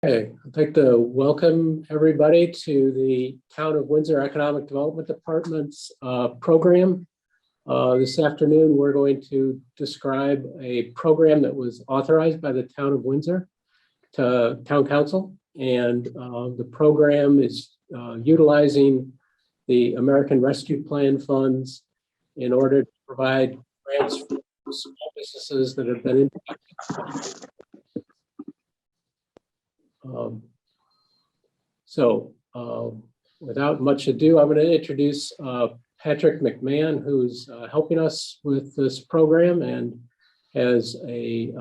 Okay, I'd like to welcome everybody to the Town of Windsor Economic Development Department's program. This afternoon, we're going to describe a program that was authorized by the Town of Windsor to Town Council. And the program is utilizing the American Rescue Plan funds in order to provide grants for small businesses that have been impacted. Without much ado, I'm going to introduce Patrick McMahon, who's helping us with this program and has a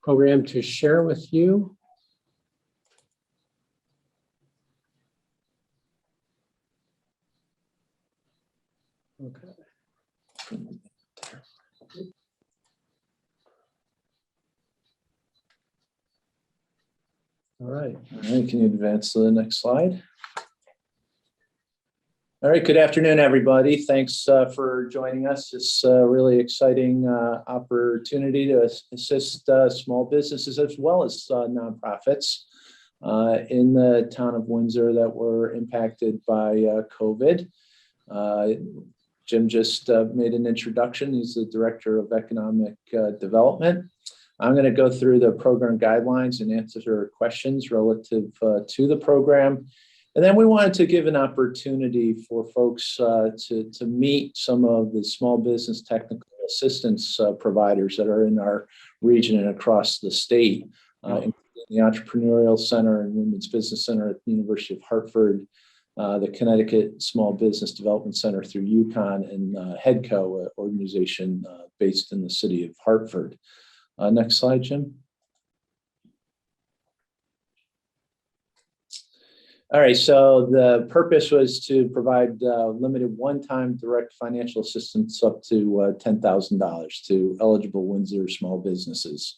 program to share with you. Okay. All right. Can you advance to the next slide? All right. Good afternoon, everybody. Thanks for joining us. It's a really exciting opportunity to assist small businesses as well as nonprofits in the town of Windsor that were impacted by COVID. Jim just made an introduction. He's the Director of Economic Development. I'm going to go through the program guidelines and answer questions relative to the program. And then we wanted to give an opportunity for folks to meet some of the small business technical assistance providers that are in our region and across the state, including the Entrepreneurial Center and Women's Business Center at the University of Hartford, the Connecticut Small Business Development Center through UConn, and HEDCO, an organization based in the city of Hartford. Next slide, Jim. All right, so the purpose was to provide limited one-time direct financial assistance up to $10,000 to eligible Windsor small businesses.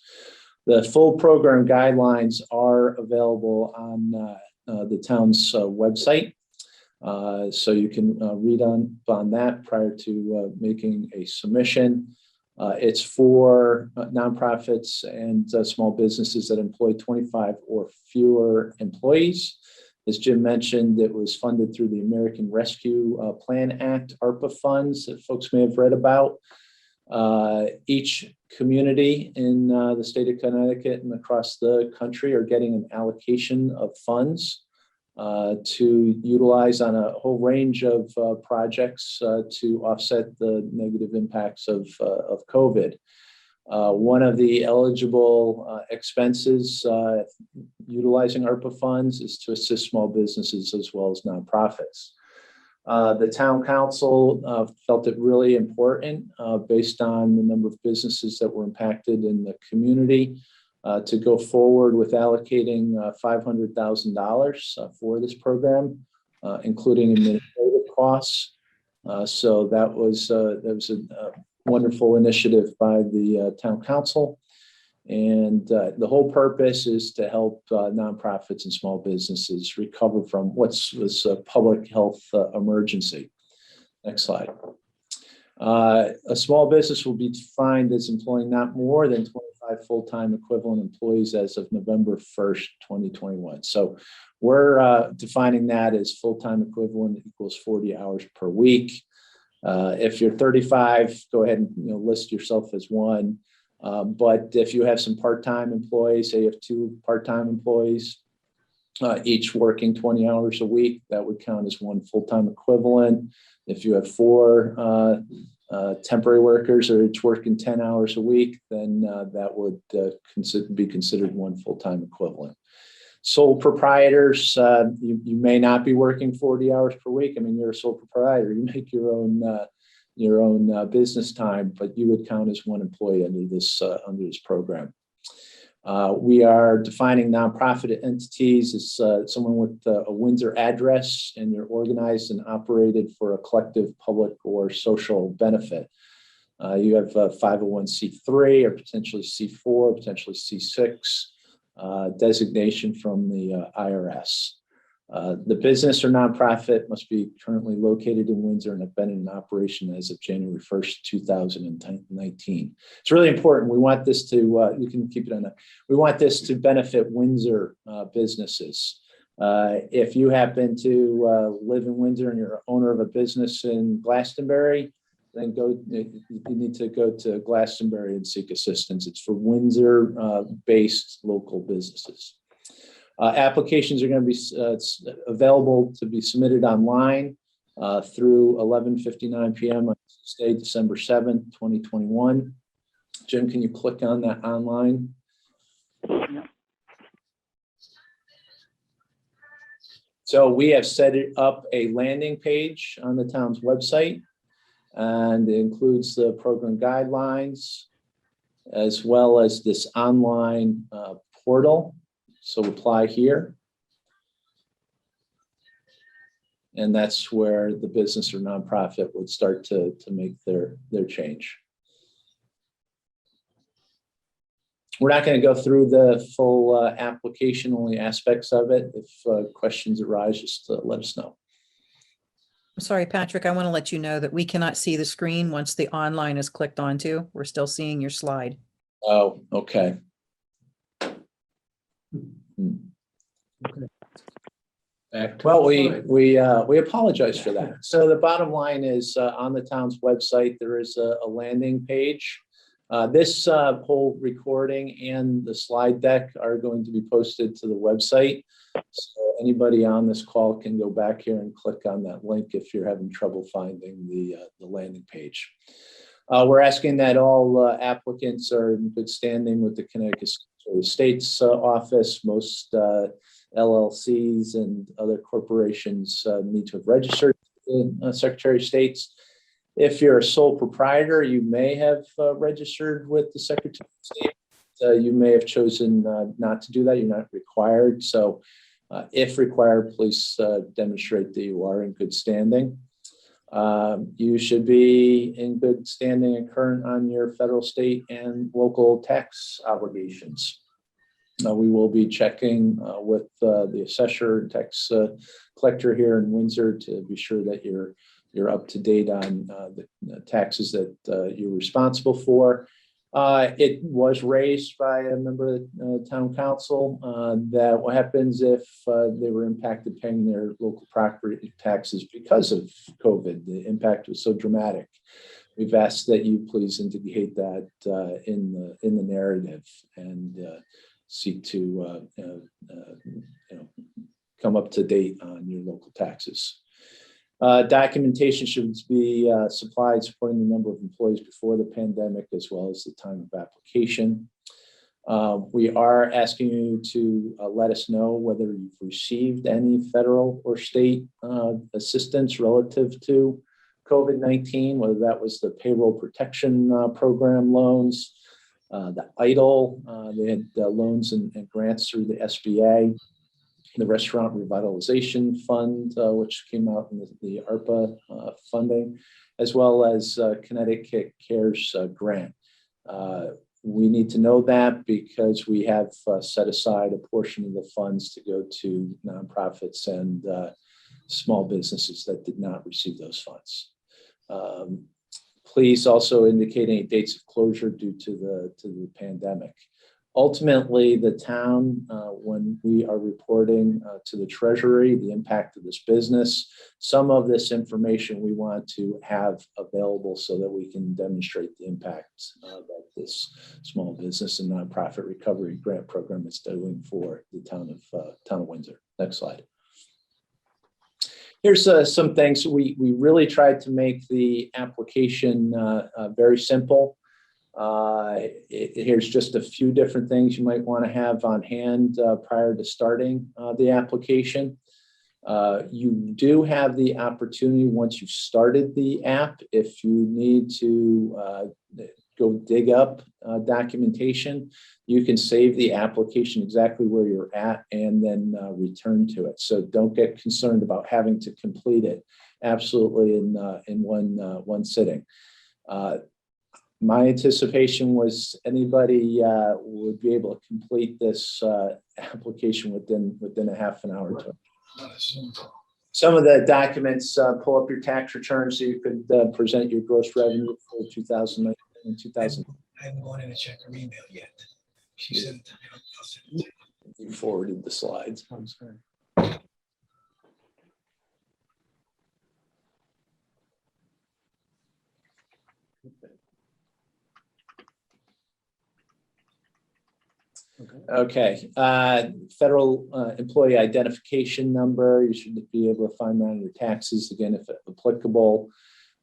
The full program guidelines are available on the town's website, so you can read on that prior to making a submission. It's for nonprofits and small businesses that employ 25 or fewer employees. As Jim mentioned, it was funded through the American Rescue Plan Act, ARPA funds that folks may have read about. Each community in the state of Connecticut and across the country are getting an allocation of funds to utilize on a whole range of projects to offset the negative impacts of COVID. One of the eligible expenses utilizing ARPA funds is to assist small businesses as well as nonprofits. The town council felt it really important based on the number of businesses that were impacted in the community to go forward with allocating $500,000 for this program, including administrative costs. So that was a wonderful initiative by the town council. And the whole purpose is to help nonprofits and small businesses recover from was a public health emergency. Next slide. A small business will be defined as employing not more than 25 full-time equivalent employees as of November 1st, 2021. So we're defining that as full-time equivalent equals 40 hours per week. If you're 35, go ahead and list yourself as one. But if you have some part-time employees, say you have 2 part-time employees, each working 20 hours a week, that would count as one full-time equivalent. If you have 4 temporary workers or each working 10 hours a week, then that would be considered one full-time equivalent. Sole proprietors, you may not be working 40 hours per week. I mean, you're a sole proprietor. You make your own business time, but you would count as one employee under this program. We are defining nonprofit entities as someone with a Windsor address, and you're organized and operated for a collective public or social benefit. You have a 501c3 or potentially C4, potentially C6 designation from the IRS. The business or nonprofit must be currently located in Windsor and have been in operation as of January 1st, 2019. It's really important. We want this to, you can keep it on that. We want this to benefit Windsor businesses. If you happen to live in Windsor and you're an owner of a business in Glastonbury, then you need to go to Glastonbury and seek assistance. It's for Windsor-based local businesses. Applications are going to be available to be submitted online through 11:59 p.m. on Tuesday, December 7th, 2021. Jim, can you click on that online? Yeah. So we have set it up a landing page on the town's website, and it includes the program guidelines as well as this online portal. So apply here. And that's where the business or nonprofit would start to make their change. We're not going to go through the full application, only aspects of it. If questions arise, just let us know. I'm sorry, Patrick, I want to let you know that we cannot see the screen once the online is clicked onto. We're still seeing your slide. Oh, okay. Well, we apologize for that. So the bottom line is on the town's website, there is a landing page. This whole recording and the slide deck are going to be posted to the website. So anybody on this call can go back here and click on that link if you're having trouble finding the landing page. We're asking that all applicants are in good standing with the Connecticut Secretary of State's office. Most LLCs and other corporations need to have registered with the Secretary of State's. If you're a sole proprietor, you may have registered with the Secretary of State. You may have chosen not to do that. You're not required. So if required, please demonstrate that you are in good standing. You should be in good standing and current on your federal, state, and local tax obligations. We will be checking with the assessor and tax collector here in Windsor to be sure that you're up to date on the taxes that you're responsible for. It was raised by a member of the town council that what happens if they were impacted paying their local property taxes because of COVID. The impact was so dramatic. We've asked that you please indicate that in the narrative and seek to come up to date on your local taxes. Documentation should be supplied supporting the number of employees before the pandemic as well as the time of application. We are asking you to let us know whether you've received any federal or state assistance relative to COVID-19, whether that was the payroll protection program loans, the EIDL, they had loans and grants through the SBA, the Restaurant Revitalization Fund, which came out in the ARPA funding, as well as Connecticut CARES grant. We need to know that because we have set aside a portion of the funds to go to nonprofits and small businesses that did not receive those funds. Please also indicate any dates of closure due to the pandemic. Ultimately, the town, when we are reporting to the Treasury the impact of this business, some of this information we want to have available so that we can demonstrate the impact that this small business and nonprofit recovery grant program is doing for the town of Windsor. Next slide. Here's some things. We really tried to make the application very simple. Here's just a few different things you might want to have on hand prior to starting the application. You do have the opportunity once you've started the app, if you need to go dig up documentation, you can save the application exactly where you're at and then return to it. So don't get concerned about having to complete it absolutely in one sitting. My anticipation was anybody would be able to complete this application within a half an hour to Some of the documents, pull up your tax returns so you could present your gross revenue for 2019 and 2000. I haven't gone in to check her email yet. She sent it to me. I'll send it to you. You forwarded the slides. I'm sorry. Okay, federal employee identification number. You should be able to find that on your taxes, again, if applicable.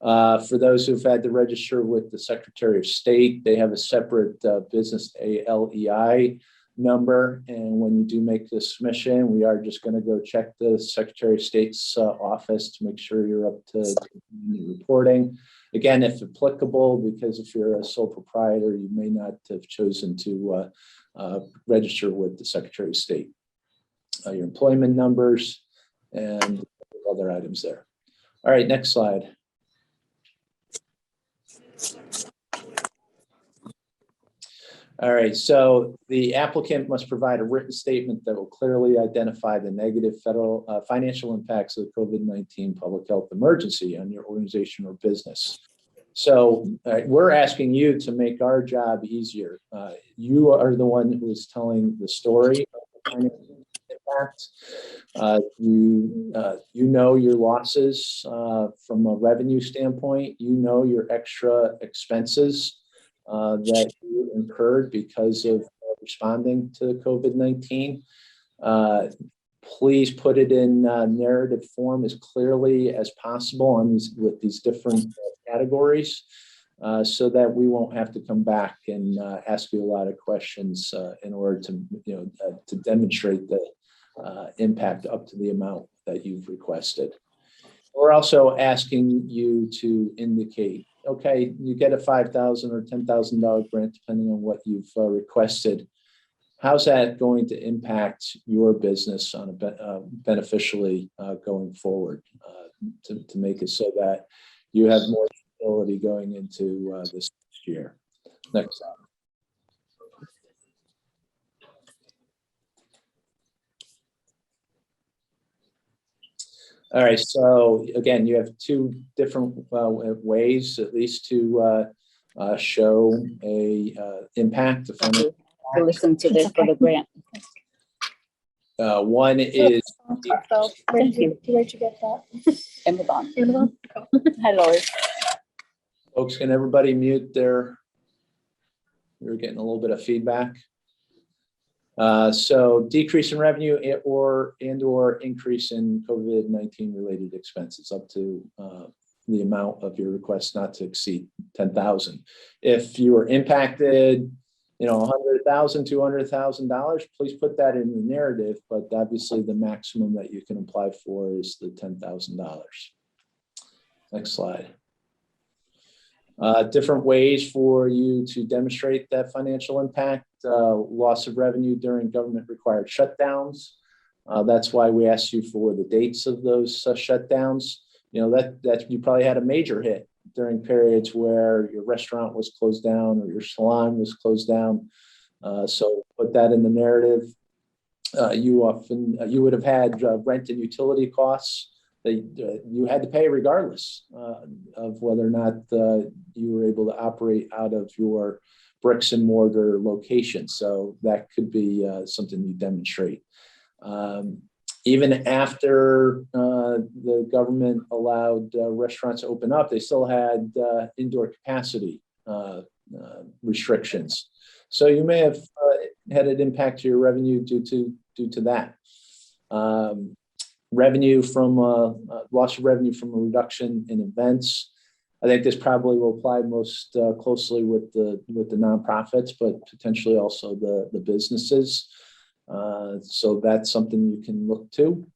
For those who've had to register with the Secretary of State, they have a separate business ALEI number. And when you do make the submission, we are just going to go check the Secretary of State's office to make sure you're up to reporting. Again, if applicable, because if you're a sole proprietor, you may not have chosen to register with the Secretary of State. Your employment numbers and other items there. All right, next slide. All right, so the applicant must provide a written statement that will clearly identify the negative federal financial impacts of the COVID-19 public health emergency on your organization or business. So we're asking you to make our job easier. You are the one who is telling the story of the financial impact. You know your losses from a revenue standpoint. You know your extra expenses that you incurred because of responding to COVID-19. Please put it in narrative form as clearly as possible on with these different categories, so that we won't have to come back and ask you a lot of questions in order to to demonstrate the impact up to the amount that you've requested. We're also asking you to indicate, okay, you get a $5,000 or $10,000 grant, depending on what you've requested. How's that going to impact your business on a beneficially going forward to make it so that you have more stability going into this next year? Next slide. All right, so again, you have two different ways, at least, to show a impact. To listen to this for the grant. One is Thank you. Where'd you get that? Amazon. Amazon? Hi, Lori. folks, can everybody mute their, we're getting a little bit of feedback. So decrease in revenue or increase in COVID-19 related expenses up to the amount of your request not to exceed 10,000. If you were impacted, $100,000, $200,000, please put that in the narrative, but obviously the maximum that you can apply for is the $10,000. Next slide. Different ways for you to demonstrate that financial impact, loss of revenue during government required shutdowns. That's why we asked you for the dates of those shutdowns. That you probably had a major hit during periods where your restaurant was closed down or your salon was closed down. So put that in the narrative. You would have had rent and utility costs that you had to pay regardless of whether or not you were able to operate out of your bricks and mortar location. So that could be something you demonstrate. Even after the government allowed restaurants to open up, they still had indoor capacity restrictions. So you may have had an impact to your revenue due to that. Revenue from loss of revenue from a reduction in events. I think this probably will apply most closely with the nonprofits, but potentially also the businesses. So that's something you can look to.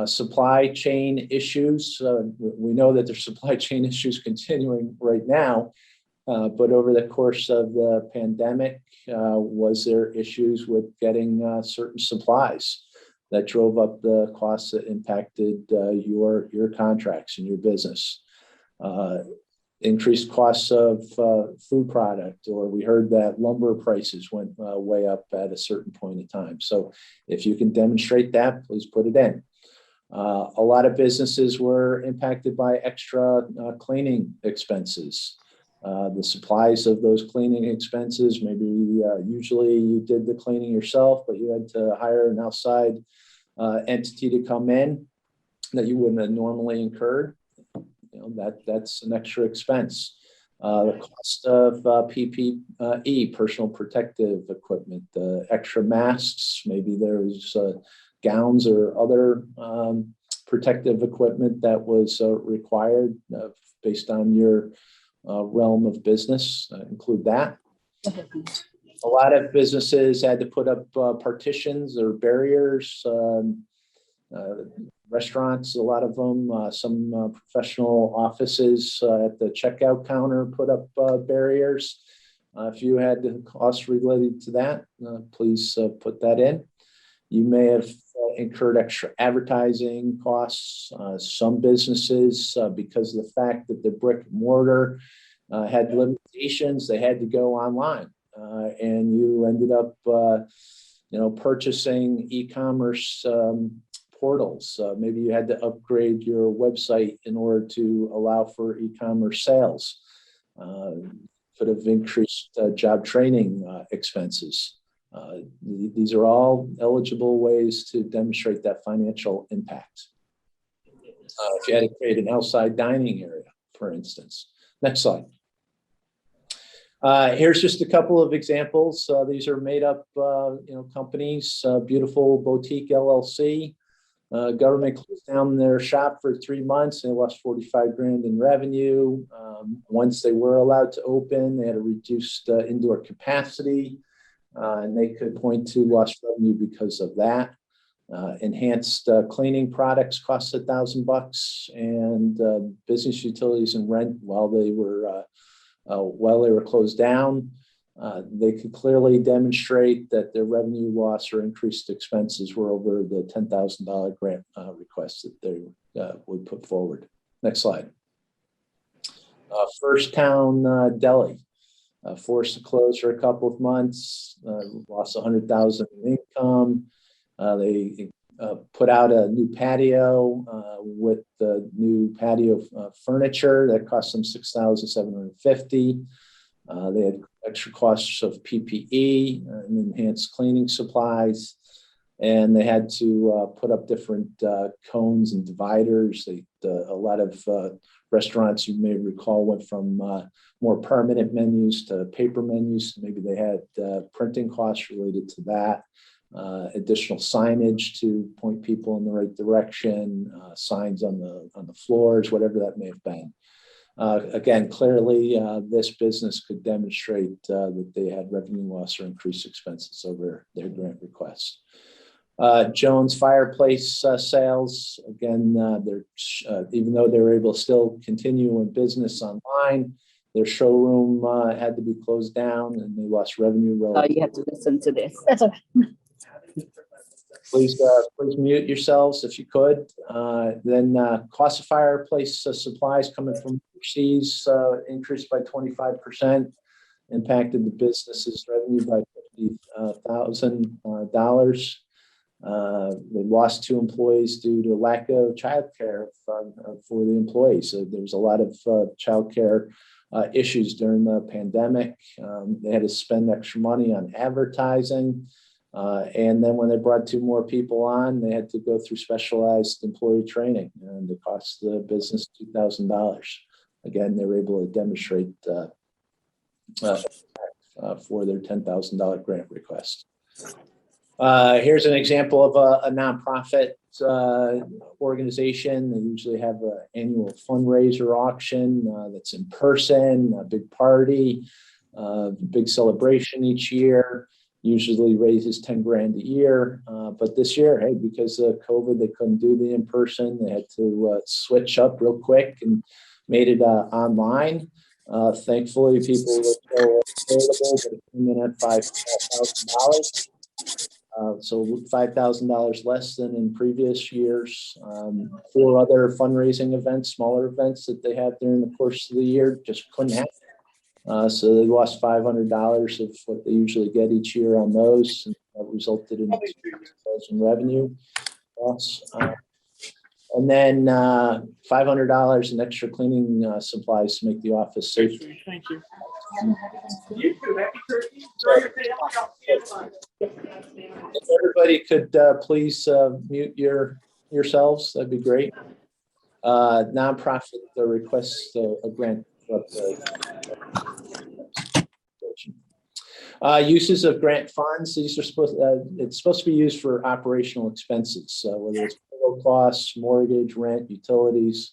Supply chain issues. We know that there's supply chain issues continuing right now, but over the course of the pandemic, was there issues with getting certain supplies that drove up the costs that impacted your contracts and your business? Increased costs of food product, or we heard that lumber prices went way up at a certain point in time. So if you can demonstrate that, please put it in. A lot of businesses were impacted by extra cleaning expenses. The supplies of those cleaning expenses, maybe usually you did the cleaning yourself, but you had to hire an outside entity to come in that you wouldn't have normally incurred. That's an extra expense. The cost of PPE, personal protective equipment, extra masks, maybe there's gowns or other protective equipment that was required based on your realm of business, include that. A lot of businesses had to put up partitions or barriers. Restaurants, a lot of them, some professional offices at the checkout counter put up barriers. If you had costs related to that, please put that in. You may have incurred extra advertising costs. Some businesses, because of the fact that the brick and mortar had limitations, they had to go online, and you ended up, purchasing e-commerce portals. Maybe you had to upgrade your website in order to allow for e-commerce sales. Could have increased job training expenses. These are all eligible ways to demonstrate that financial impact. If you had to create an outside dining area, for instance. Next slide. Here's just a couple of examples. These are made up, companies. Beautiful Boutique LLC. Government closed down their shop for 3 months and they lost 45 grand in revenue. Once they were allowed to open, they had a reduced indoor capacity. And they could point to lost revenue because of that. Enhanced cleaning products cost $1,000, and business utilities and rent while they were closed down. They could clearly demonstrate that their revenue loss or increased expenses were over the $10,000 grant request that they would put forward. Next slide. First Town Deli. Forced to close for a couple of months, lost $100,000 in income. They put out a new patio with the new patio furniture that cost them $6,750. They had extra costs of PPE and enhanced cleaning supplies, and they had to put up different cones and dividers. A lot of restaurants, you may recall, went from more permanent menus to paper menus. Maybe they had printing costs related to that, additional signage to point people in the right direction, signs on the floors, whatever that may have been. Again, clearly, this business could demonstrate that they had revenue loss or increased expenses over their grant request. Jones Fireplace sales, again, even though they were able to still continue in business online, their showroom had to be closed down and they lost revenue. You have to listen to this. That's okay. Please mute yourselves if you could. Then cost of fireplace supplies coming from overseas increased by 25%, impacted the business's revenue by $50,000. They lost 2 employees due to lack of childcare for the employees. So there was a lot of childcare issues during the pandemic. They had to spend extra money on advertising. And then when they brought 2 more people on, they had to go through specialized employee training, and it cost the business $2,000. Again, they were able to demonstrate for their $10,000 grant request. Here's an example of a nonprofit organization. They usually have an annual fundraiser auction that's in person, a big party, big celebration each year. Usually raises 10 grand a year. But this year, hey, because of COVID, they couldn't do the in-person. They had to switch up real quick and made it online. Thankfully, people were still available, but it came in at $5,000. So $5,000 less than in previous years. 4 other fundraising events, smaller events that they had during the course of the year just couldn't happen. So they lost $500 of what they usually get each year on those, and that resulted in $2,000 in revenue loss. And then $500 in extra cleaning supplies to make the office safe. Thank you. If everybody could please mute yourselves, that'd be great. Nonprofit requests a grant. Uses of grant funds. These are it's supposed to be used for operational expenses, whether it's payroll costs, mortgage, rent, utilities,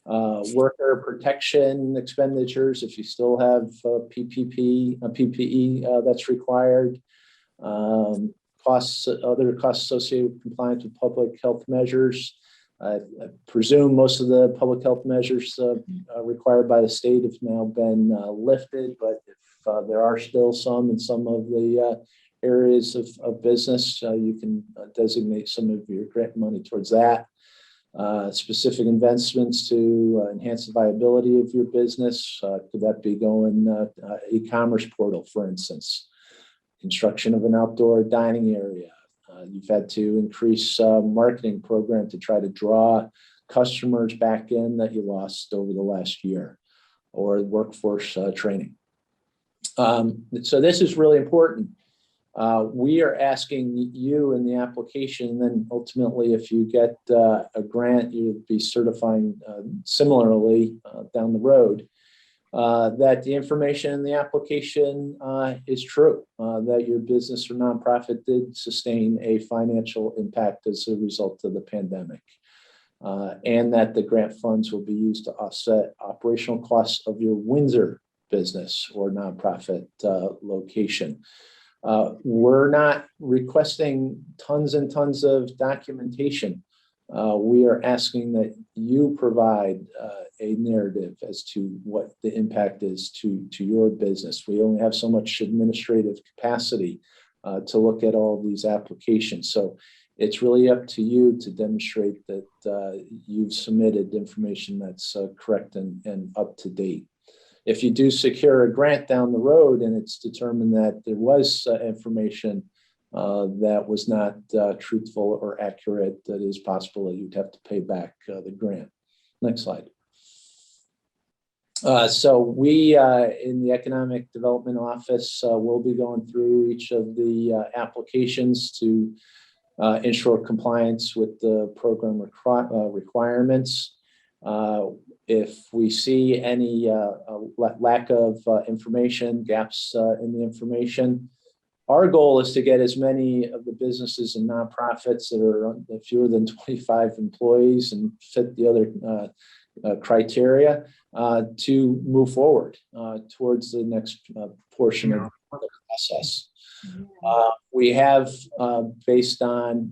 worker protection expenditures. If you still have PPE that's required, other costs associated with compliance with public health measures. I presume most of the public health measures required by the state have now been lifted, but if there are still some in some of the areas of business, you can designate some of your grant money towards that. Specific investments to enhance the viability of your business. Could that be going e-commerce portal, for instance? Construction of an outdoor dining area. You've had to increase marketing program to try to draw customers back in that you lost over the last year, or workforce training. So this is really important. We are asking you in the application, and then ultimately, if you get a grant, you'll be certifying similarly down the road, that the information in the application is true, that your business or nonprofit did sustain a financial impact as a result of the pandemic, and that the grant funds will be used to offset operational costs of your Windsor business or nonprofit location. We're not requesting tons and tons of documentation. We are asking that you provide a narrative as to what the impact is to your business. We only have so much administrative capacity to look at all of these applications. So it's really up to you to demonstrate that you've submitted information that's correct and up to date. If you do secure a grant down the road and it's determined that there was information that was not truthful or accurate, that is possible that you'd have to pay back the grant. Next slide. So we in the Economic Development Office will be going through each of the applications to ensure compliance with the program requirements. If we see any lack of information, gaps in the information, our goal is to get as many of the businesses and nonprofits that are fewer than 25 employees and fit the other criteria to move forward towards the next portion of the process. We have, based on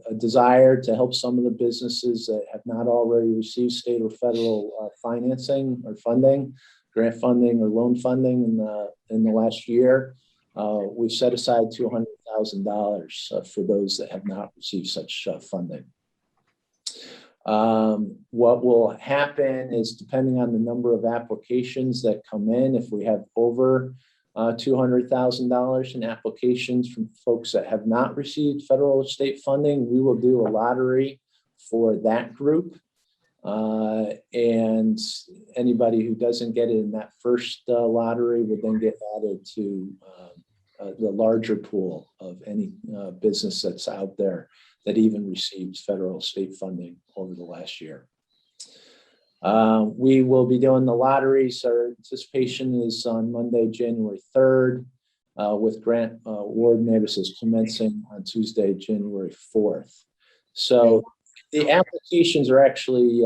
a desire to help some of the businesses that have not already received state or federal financing or funding, grant funding or loan funding in the last year, we've set aside $200,000 for those that have not received such funding. What will happen is, depending on the number of applications that come in, if we have over $200,000 in applications from folks that have not received federal or state funding, we will do a lottery for that group. And anybody who doesn't get it in that first lottery would then get added to the larger pool of any business that's out there that even receives federal state funding over the last year. We will be doing the lotteries. Our anticipation is on Monday, January 3rd, with grant award notices commencing on Tuesday, January 4th. So the applications are actually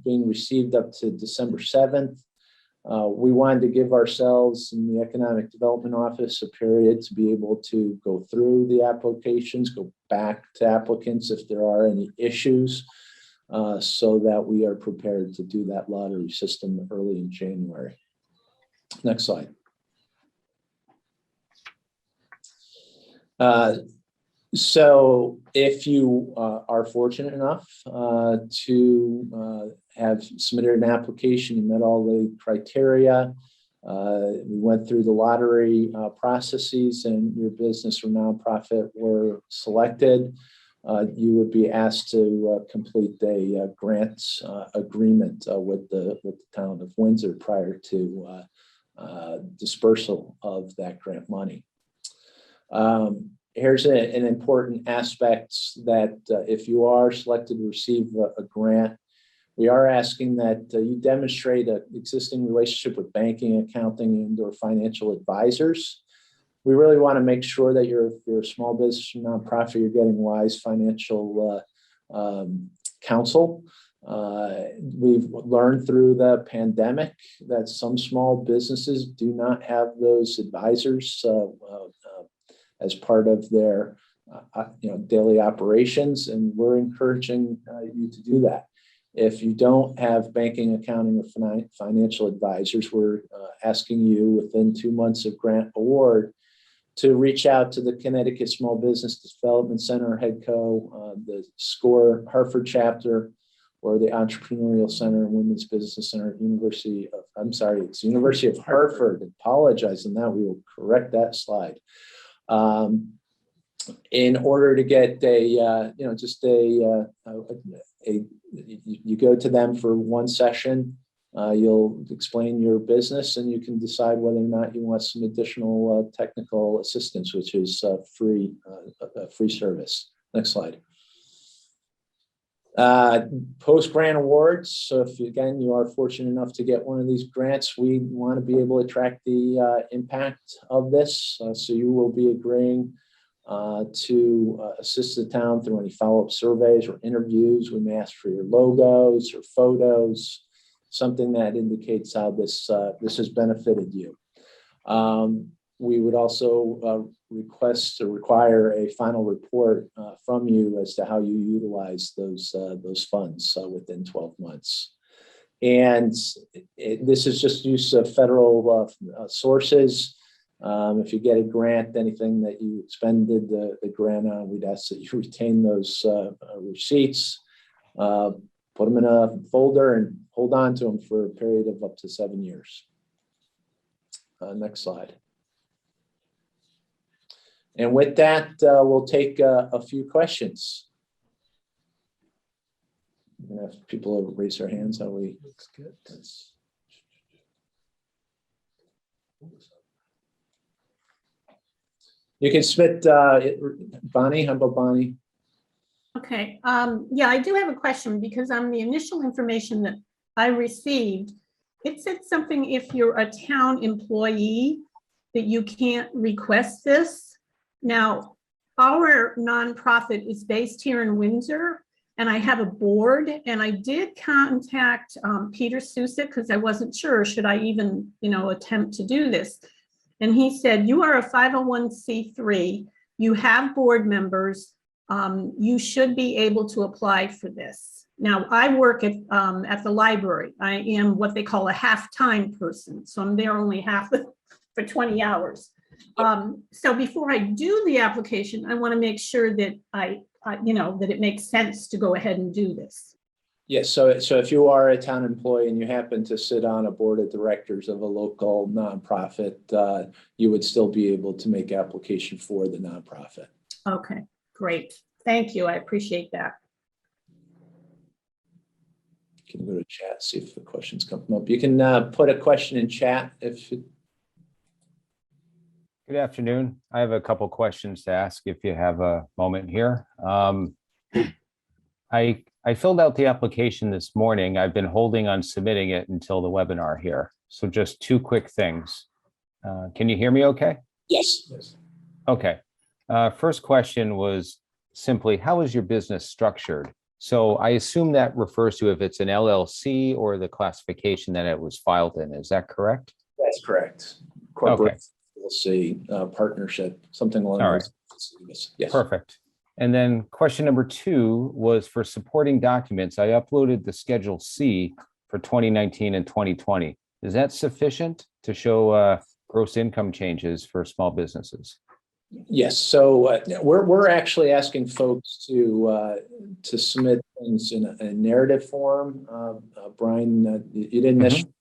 being received up to December 7th. We wanted to give ourselves in the Economic Development Office a period to be able to go through the applications, go back to applicants if there are any issues, so that we are prepared to do that lottery system early in January. Next slide. So if you are fortunate enough to have submitted an application, you met all the criteria, we went through the lottery processes, and your business or nonprofit were selected, you would be asked to complete a grants agreement with the town of Windsor prior to dispersal of that grant money. Here's an important aspect that if you are selected to receive a grant, we are asking that you demonstrate an existing relationship with banking, accounting, and/or financial advisors. We really want to make sure that you're a small business or nonprofit, you're getting wise financial counsel. We've learned through the pandemic that some small businesses do not have those advisors as part of their daily operations, and we're encouraging you to do that. If you don't have banking, accounting, or financial advisors, we're asking you within 2 months of grant award to reach out to the Connecticut Small Business Development Center, HEDCO, the SCORE Hartford chapter, or the Entrepreneurial Center and Women's Business Center at University of Hartford. Apologize on that. We will correct that slide. In order to get you go to them for one session, you'll explain your business, and you can decide whether or not you want some additional technical assistance, which is free service. Next slide. PostGrant Awards. So if you are fortunate enough to get one of these grants, we want to be able to track the impact of this. So you will be agreeing to assist the town through any follow-up surveys or interviews. We may ask for your logos or photos, something that indicates how this has benefited you. We would also require a final report from you as to how you utilize those funds within 12 months. And this is just use of federal sources. If you get a grant, anything that you expended the grant on, we'd ask that you retain those receipts, put them in a folder, and hold on to them for a period of up to 7 years. Next slide. And with that, we'll take a few questions. If people raise their hands, how we? Looks good. You can submit, Bonnie. How about Bonnie? Okay. Yeah, I do have a question, because on the initial information that I received, it said something if you're a town employee that you can't request this. Now, our nonprofit is based here in Windsor, and I have a board, and I did contact Peter Susick because I wasn't sure, should I even, attempt to do this? And he said, you are a 501c3, you have board members, you should be able to apply for this. Now, I work at the library. I am what they call a half-time person, so I'm there only half for 20 hours. So before I do the application, I want to make sure that that it makes sense to go ahead and do this. Yes, so if you are a town employee and you happen to sit on a board of directors of a local nonprofit, you would still be able to make application for the nonprofit. Okay, great. Thank you. I appreciate that. You can go to chat, see if the questions come up. You can put a question in chat if it... Good afternoon. I have a couple questions to ask if you have a moment here. I filled out the application this morning. I've been holding on submitting it until the webinar here. So just two quick things. Can you hear me okay? Yes. Okay. First question was simply, how is your business structured? So I assume that refers to if it's an LLC or the classification that it was filed in. Is that correct? That's correct. Corporate LLC, partnership, something along those lines. Yes. Perfect. And then question number 2 was for supporting documents. I uploaded the Schedule C for 2019 and 2020. Is that sufficient to show gross income changes for small businesses? Yes. So we're actually asking folks to submit things in a narrative form. Brian, you didn't necessarily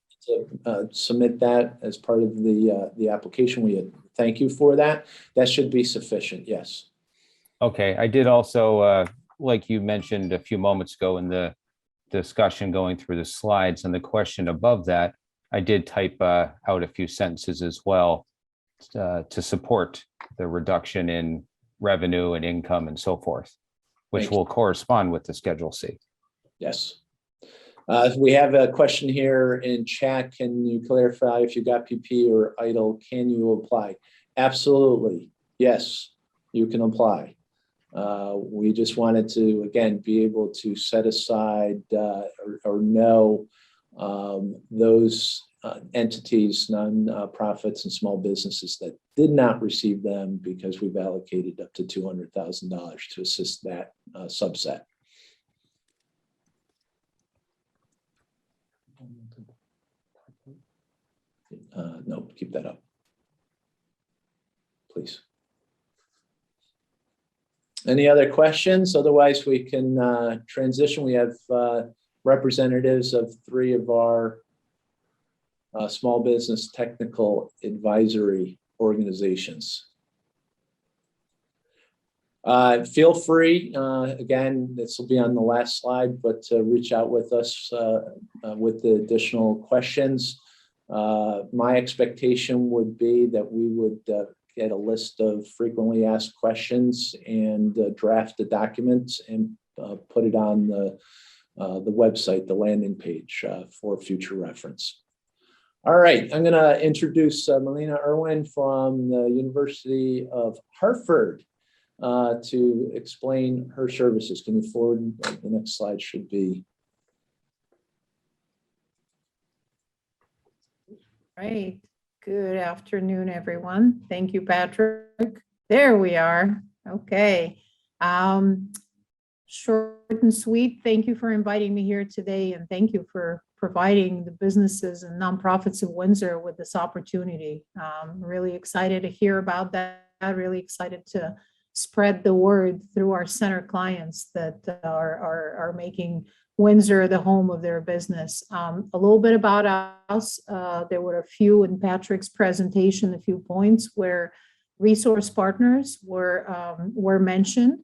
submit that as part of the application. We thank you for that. That should be sufficient. Yes. Okay, I did also, like you mentioned a few moments ago in the discussion going through the slides and the question above that, I did type out a few sentences as well to support the reduction in revenue and income and so forth, which Thank you. will correspond with the Schedule C. Yes. We have a question here in chat. Can you clarify if you got PP or idle, can you apply? Absolutely. Yes, you can apply. We just wanted to, again, be able to set aside or know those entities, non-profits and small businesses that did not receive them, because we've allocated up to $200,000 to assist that subset. No, keep that up, please. Any other questions? Otherwise, we can transition. We have representatives of 3 of our small business technical advisory organizations. Feel free, again, this will be on the last slide, but reach out with us with the additional questions. My expectation would be that we would get a list of frequently asked questions and draft the documents and put it on the website, the landing page, for future reference. All right, I'm going to introduce Melina Irwin from the University of Hartford to explain her services. Can you forward? The next slide should be. Right. Good afternoon, everyone. Thank you, Patrick. There we are. Okay. Short and sweet. Thank you for inviting me here today, and thank you for providing the businesses and nonprofits of Windsor with this opportunity. Really excited to hear about that. Really excited to spread the word through our center clients that are making Windsor the home of their business. A little bit about us. There were a few in Patrick's presentation, a few points where resource partners were mentioned.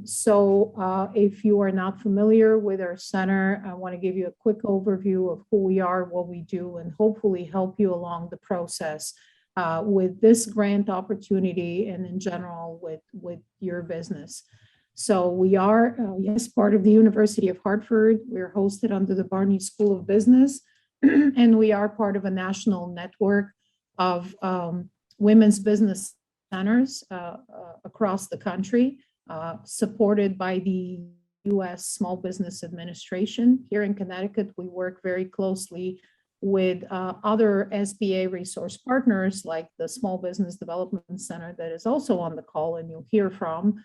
So if you are not familiar with our center, I want to give you a quick overview of who we are, what we do, and hopefully help you along the process with this grant opportunity and in general with your business. So we are, yes, part of the University of Hartford. We're hosted under the Barney School of Business, and we are part of a national network of women's business centers across the country, supported by the U.S. Small Business Administration. Here in Connecticut, we work very closely with other SBA resource partners like the Small Business Development Center that is also on the call and you'll hear from,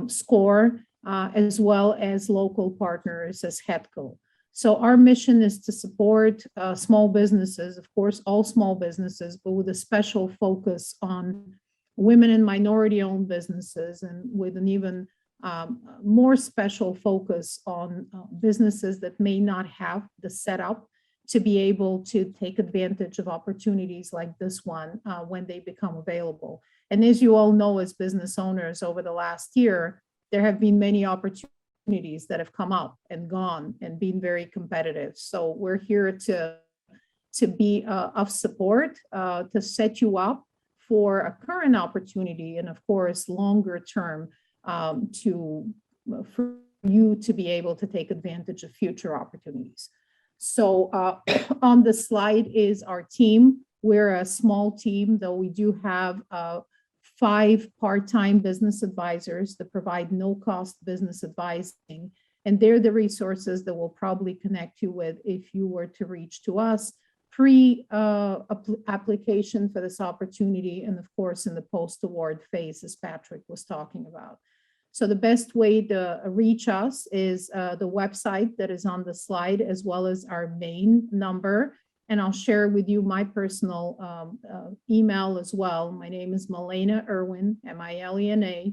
SCORE, as well as local partners as HEPCO. So our mission is to support small businesses, of course, all small businesses, but with a special focus on women and minority-owned businesses, and with an even more special focus on businesses that may not have the setup to be able to take advantage of opportunities like this one when they become available. And as you all know, as business owners over the last year, there have been many opportunities that have come up and gone and been very competitive. So we're here to be of support, to set you up for a current opportunity, and of course, longer term, for you to be able to take advantage of future opportunities. So on the slide is our team. We're a small team, though we do have 5 part-time business advisors that provide no-cost business advising, and they're the resources that we'll probably connect you with if you were to reach to us pre-application for this opportunity, and of course in the post-award phase, as Patrick was talking about. So the best way to reach us is the website that is on the slide, as well as our main number. And I'll share with you my personal email as well. My name is Melina Irwin, MILENA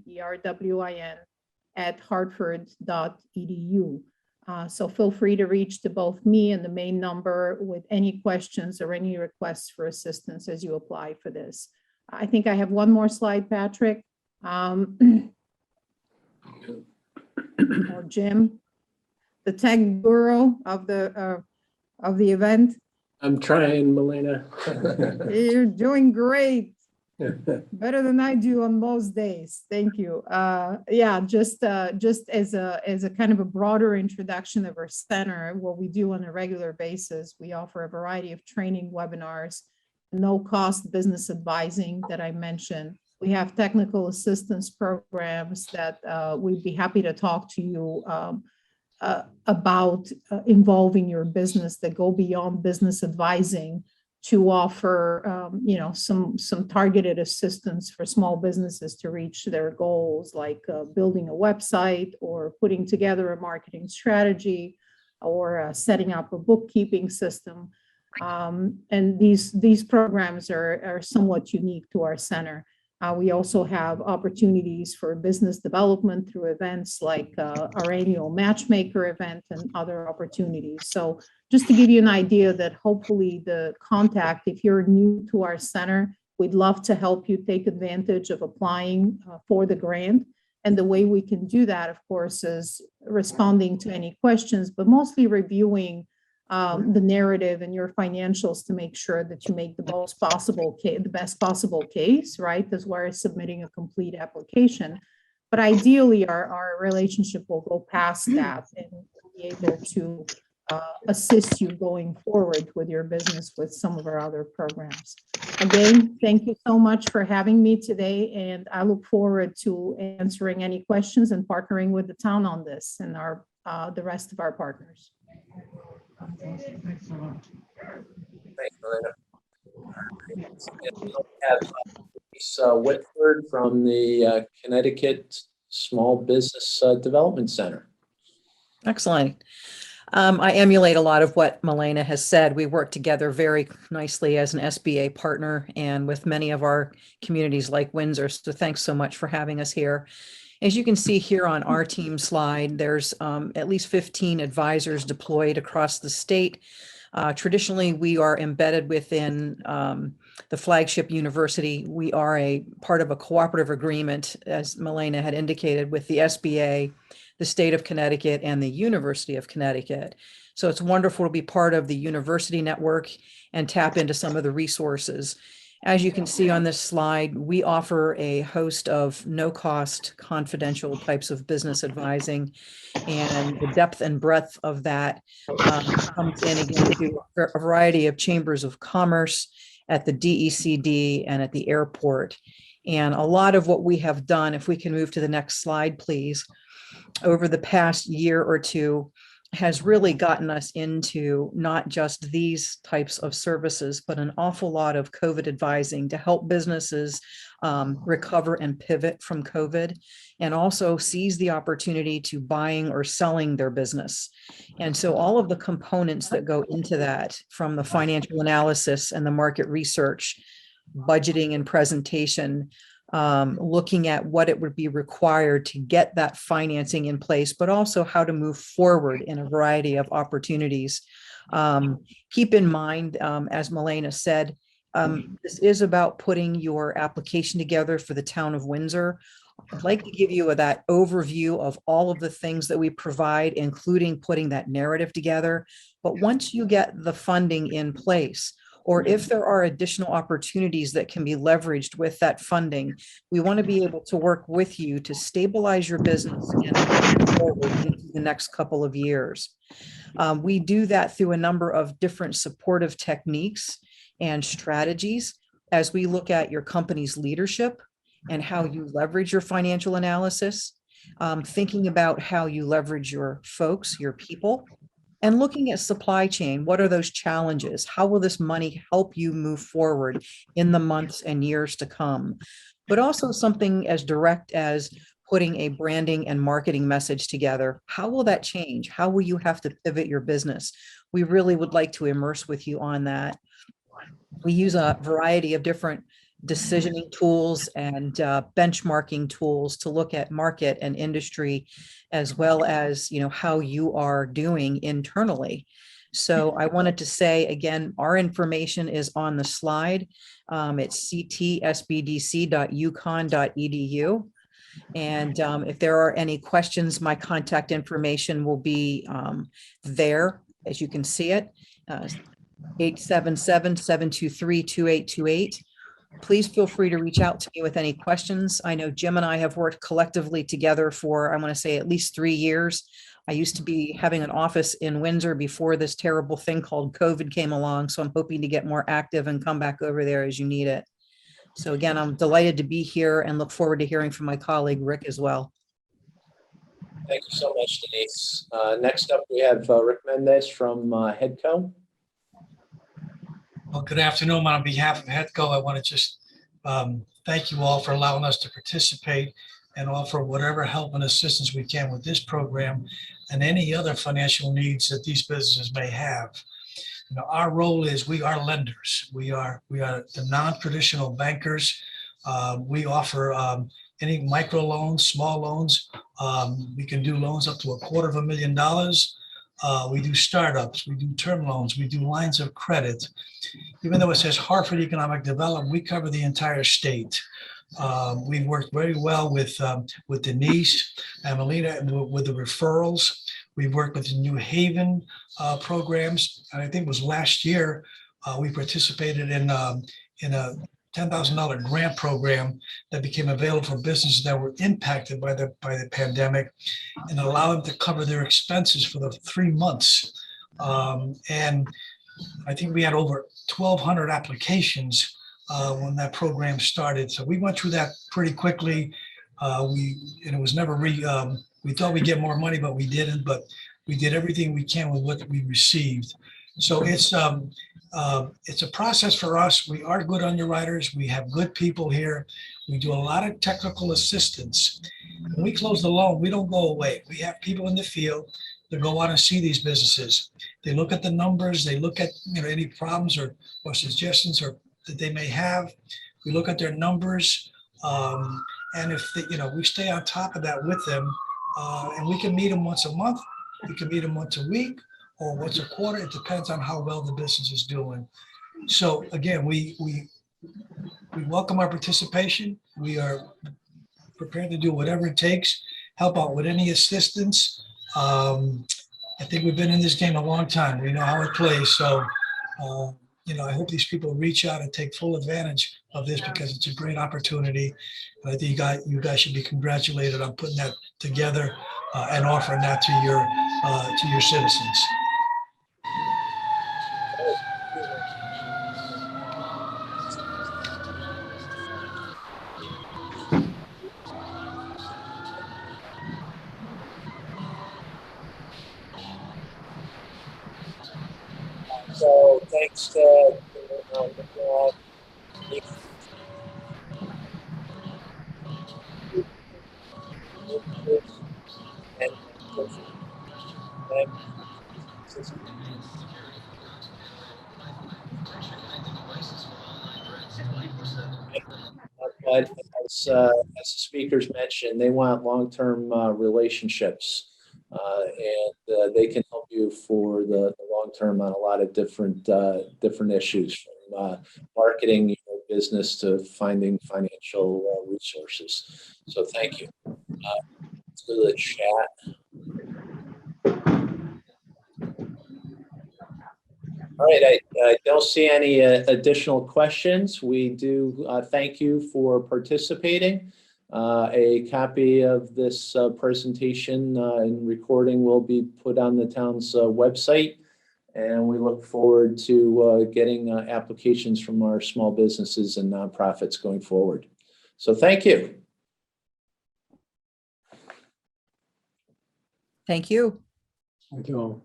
@hartford.edu. So feel free to reach to both me and the main number with any questions or any requests for assistance as you apply for this. I think I have one more slide, Patrick. or Jim, the tech guru of the event. I'm trying, Melina. You're doing great. Better than I do on most days. Thank you. Yeah, just as a kind of a broader introduction of our center, what we do on a regular basis, we offer a variety of training webinars, no cost business advising that I mentioned. We have technical assistance programs that we'd be happy to talk to you about involving your business that go beyond business advising to offer, some targeted assistance for small businesses to reach their goals, like building a website or putting together a marketing strategy or setting up a bookkeeping system. And these programs are somewhat unique to our center. We also have opportunities for business development through events like our annual matchmaker event and other opportunities. So just to give you an idea that hopefully the contact, if you're new to our center, we'd love to help you take advantage of applying for the grant. And the way we can do that, of course, is responding to any questions, but mostly reviewing the narrative and your financials to make sure that you make the best possible case, right? As well as submitting a complete application. But ideally, our relationship will go past that and be able to assist you going forward with your business with some of our other programs. Again, thank you so much for having me today, and I look forward to answering any questions and partnering with the town on this and the rest of our partners. Thanks, Melina. We have Lisa Whitford from the Connecticut Small Business Development Center. Excellent. I emulate a lot of what Melina has said. We work together very nicely as an SBA partner and with many of our communities like Windsor. So thanks so much for having us here. As you can see here on our team slide, there's at least 15 advisors deployed across the state. Traditionally, we are embedded within the flagship university. We are a part of a cooperative agreement, as Melina had indicated, with the SBA, the state of Connecticut, and the University of Connecticut. So it's wonderful to be part of the university network and tap into some of the resources. As you can see on this slide, we offer a host of no-cost confidential types of business advising, and the depth and breadth of that comes in again to a variety of chambers of commerce at the DECD and at the airport. And a lot of what we have done, if we can move to the next slide, please, over the past year or two, has really gotten us into not just these types of services, but an awful lot of COVID advising to help businesses recover and pivot from COVID, and also seize the opportunity to buying or selling their business. And so all of the components that go into that, from the financial analysis and the market research, budgeting and presentation, looking at what it would be required to get that financing in place, but also how to move forward in a variety of opportunities. Keep in mind, as Melina said, this is about putting your application together for the town of Windsor. I'd like to give you that overview of all of the things that we provide, including putting that narrative together. But once you get the funding in place, or if there are additional opportunities that can be leveraged with that funding, we want to be able to work with you to stabilize your business and move forward into the next couple of years. We do that through a number of different supportive techniques and strategies as we look at your company's leadership and how you leverage your financial analysis, thinking about how you leverage your folks, your people, and looking at supply chain. What are those challenges? How will this money help you move forward in the months and years to come? But also something as direct as putting a branding and marketing message together. How will that change? How will you have to pivot your business? We really would like to immerse with you on that. We use a variety of different decisioning tools and benchmarking tools to look at market and industry, as well as how you are doing internally. So I wanted to say again, our information is on the slide. It's ctsbdc.uconn.edu. And if there are any questions, my contact information will be there, as you can see it. 877-723-2828. Please feel free to reach out to me with any questions. I know Jim and I have worked collectively together for, I want to say, at least 3 years. I used to be having an office in Windsor before this terrible thing called COVID came along. So I'm hoping to get more active and come back over there as you need it. So again, I'm delighted to be here and look forward to hearing from my colleague, Rick, as well. Thank you so much, Denise. Next up, we have Rick Mendez from HEDCO. Well, good afternoon. On behalf of HEDCO, I want to just thank you all for allowing us to participate and offer whatever help and assistance we can with this program and any other financial needs that these businesses may have. You know, our role is we are lenders. We are the non-traditional bankers. We offer any micro loans, small loans. We can do loans up to $250,000. We do startups, we do term loans, we do lines of credit. Even though it says Hartford Economic Development, we cover the entire state. We've worked very well with Denise and Melina with the referrals. We've worked with the New Haven programs. And I think it was last year, we participated in a $10,000 grant program that became available for businesses that were impacted by the pandemic and allow them to cover their expenses for the 3 months. And I think we had over 1,200 applications when that program started. So we went through that pretty quickly. And it was never we thought we'd get more money, but we didn't. But we did everything we can with what we received. So it's a process for us. We are good underwriters. We have good people here. We do a lot of technical assistance. When we close the loan, we don't go away. We have people in the field that go out and see these businesses. They look at the numbers. They look at any problems or suggestions that they may have. We look at their numbers, and if we stay on top of that with them, and we can meet them once a month. We can meet them once a week or once a quarter. It depends on how well the business is doing. So again, we welcome our participation. We are prepared to do whatever it takes, help out with any assistance. I think we've been in this game a long time. We know how it plays. So, I hope these people reach out and take full advantage of this because it's a great opportunity. And I think you guys should be congratulated on putting that together and offering that to your citizens. So thanks to but as the speakers mentioned, they want long-term relationships, and they can help you for the long term on a lot of different issues, from marketing your business to finding financial resources. So thank you. Let's go to the chat. All right, I don't see any additional questions. We do thank you for participating. A copy of this presentation and recording will be put on the town's website, and we look forward to getting applications from our small businesses and nonprofits going forward. So thank you. Thank you. Thank you all.